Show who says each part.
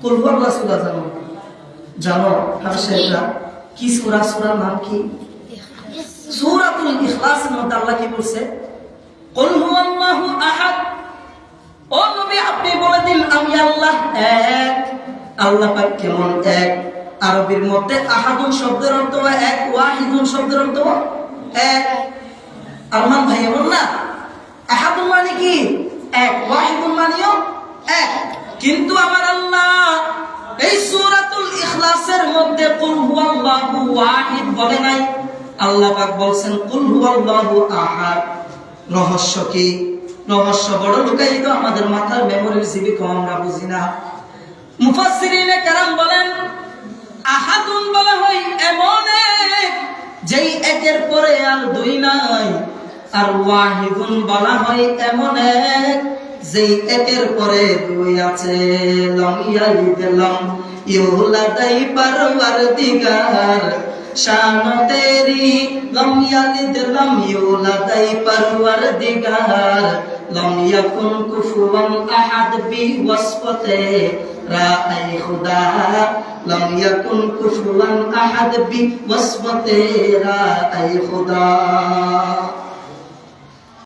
Speaker 1: কুল হুয়াল্লাহ সূরা জানো? জানো হাফেজরা কি সূরা? সূরার নাম কি? সূরাতুল ইখলাসের মধ্যে আল্লাহ কি বলছে? কুল হুয়াল্লাহু আহাদ। ও নবী আপনি বলে দিন আমি আল্লাহ এক। আল্লাহ পাক কেমন এক? আরবির মধ্যে আহাদুন শব্দের অর্থ এক, ওয়াহিদুন শব্দের অর্থ এক। আরমান ভাই এমন না? আহাদুন মানে কি? এক, ওয়াহিদুন মানেও এক। কিন্তু আমার আল্লাহ এই সূরাতুল ইখলাসের মধ্যে কুল হুয়াল্লাহু ওয়াহিদ বলে নাই, আল্লাহ পাক বলছেন কুল হুয়াল্লাহু আহাদ। রহস্য কি? রহস্য বড় লুকায়িত, আমাদের মাথার মেমোরির জিবি কম, আমরা বুঝি না। মুফাসসিরিনে কেরাম বলেন আহাদুন বলা হয় এমন এক যেই একের পরে আর দুই নাই, আর ওয়াহিদুন বলা হয় এমন এক যেই একের পরে দুই আছে। লাম ইয়ালিদ লাম ইউলাদাই পারওয়ারদিগার শান তেরি, লাম ইয়ালিদ লাম ইউলাদাই পারওয়ারদিগার লাম ইয়াকুন কুফুয়ান আহাদ বি ওয়াসফাতে রাআই খুদা, লাম ইয়াকুন কুফুয়ান আহাদ বি ওয়াসফাতে রাআই খুদা।